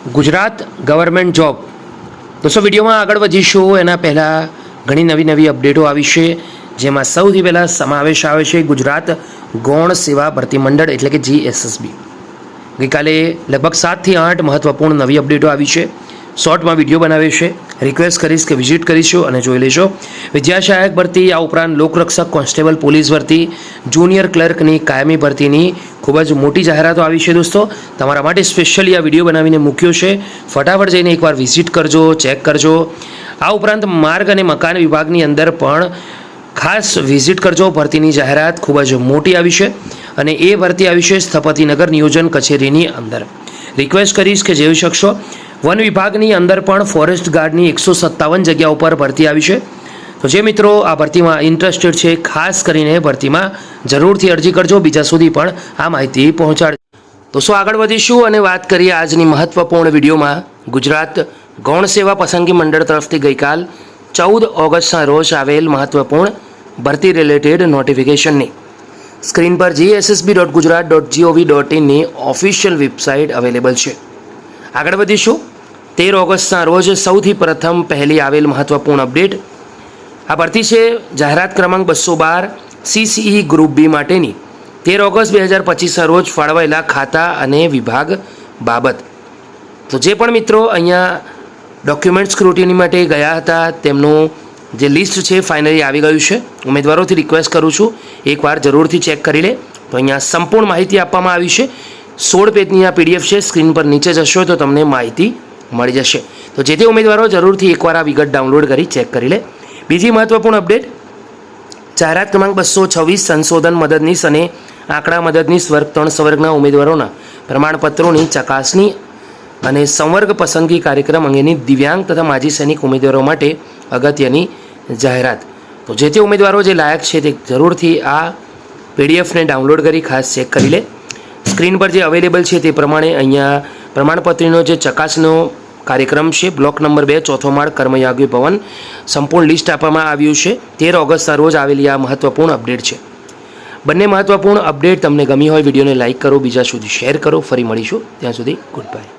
Gujarat government job. દોસ્તો વિડીયોમાં આગળ વધીશું એના પહેલાં ઘણી નવી અપડેટો આવી છે, જેમાં સૌથી પહેલાં સમાવેશ આવે છે ગુજરાત ગૌણ સેવા ભરતી મંડળ એટલે કે GSSB. ગઈકાલે લગભગ 7 થી 8 મહત્વપૂર્ણ નવી અપડેટો આવી છે. શોર્ટમાં વિડીયો બનાવે છે. રિક્વેસ્ટ કરીશ કે વિઝિટ કરીશું અને જોઈ લેશો. વિદ્યા સહાયક ભરતી, આ ઉપરાંત લોકરક્ષક, કોન્સ્ટેબલ, પોલીસ ભરતી, જુનિયર ક્લર્કની કાયમી ભરતીની ખૂબ જ મોટી જાહેરાતો આવી છે. દોસ્તો તમારા માટે સ્પેશિયલી આ વિડીયો બનાવીને મૂક્યો છે. ફટાફટ જઈને એકવાર વિઝિટ કરજો, ચેક કરજો. આ ઉપરાંત માર્ગ અને મકાન વિભાગની અંદર પણ ખાસ વિઝિટ કરજો. ભરતીની જાહેરાત ખૂબ જ મોટી આવી છે અને એ ભરતી આવી છે સ્થપતિનગર નિયોજન કચેરીની અંદર. રિક્વેસ્ટ કરીશ કે જોઈ શકશો. વન વિભાગની અંદર પણ ફોરેસ્ટ ગાર્ડની 157 જગ્યાઓ પર ભરતી આવી છે. તો જે મિત્રો આ ભરતીમાં ઇન્ટરેસ્ટેડ છે, ખાસ કરીને ભરતીમાં જરૂરથી અરજી કરજો. બીજા સુધી પણ આ માહિતી પહોંચાડજો. દોસ્તો આગળ વધીશું અને વાત કરીએ આજની મહત્વપૂર્ણ વિડીયોમાં ગુજરાત ગૌણ સેવા પસંદગી મંડળ તરફથી ગઈકાલ 14 ઓગસ્ટના રોજ આવેલ મહત્વપૂર્ણ ભરતી રિલેટેડ નોટિફિકેશનની. સ્ક્રીન પર gsb.gujarat.gov.in ની ઓફિશિયલ વેબસાઇટ અવેલેબલ છે. આગળ વધીશું. 13 ઓગસ્ટના રોજ સૌથી પ્રથમ પહેલી આવેલ મહત્વપૂર્ણ અપડેટ આ ભરતી છે. જાહેરાત ક્રમાંક 212 CCE ગ્રુપ બી માટેની 13 ઓગસ્ટ 2025ના રોજ ફાળવાયેલા ખાતા અને વિભાગ બાબત. તો જે પણ મિત્રો અહીંયા ડોક્યુમેન્ટ સ્ક્રુટિની માટે ગયા હતા તેમનું જે લિસ્ટ છે ફાઇનલી આવી ગયું છે. ઉમેદવારોથી રિક્વેસ્ટ કરું છું એકવાર જરૂરથી ચેક કરી લે. તો અહીંયા સંપૂર્ણ માહિતી આપવામાં આવી છે. 16 પેજની આ PDF છે. સ્ક્રીન પર નીચે જશો તો તમને માહિતી મળી જશે. તો જે તે ઉમેદવારો જરૂરથી એકવાર આ વિગત ડાઉનલોડ કરી ચેક કરી લે. બીજી મહત્વપૂર્ણ અપડેટ જાહેરાત ક્રમાંક 226 સંશોધન મદદનીશ અને આંકડા મદદનીશ વર્ગ 3 સંવર્ગના ઉમેદવારોના પ્રમાણપત્રોની ચકાસણી અને સંવર્ગ પસંદગી કાર્યક્રમ અંગેની દિવ્યાંગ તથા માજી સૈનિક ઉમેદવારો માટે અગત્યની જાહેરાત. તો જે તે ઉમેદવારો જે લાયક છે તે જરૂરથી આ PDFને ડાઉનલોડ કરી ખાસ ચેક કરી લે. સ્ક્રીન પર જે અવેલેબલ છે તે પ્રમાણે અહીંયા પ્રમાણપત્રનો જે ચકાસણીનો કાર્યક્રમ છે, બ્લોક નંબર 2, ચોથો માળ, કર્મયોગી ભવન, સંપૂર્ણ લિસ્ટ આપવામાં આવ્યું છે. 13 ઓગસ્ટના રોજ આવેલી આ મહત્વપૂર્ણ અપડેટ છે. બંને મહત્વપૂર્ણ અપડેટ તમને ગમી હોય વિડીયોને લાઇક કરો, બીજા સુધી શેર કરો. ફરી મળીશું, ત્યાં સુધી ગુડ બાય.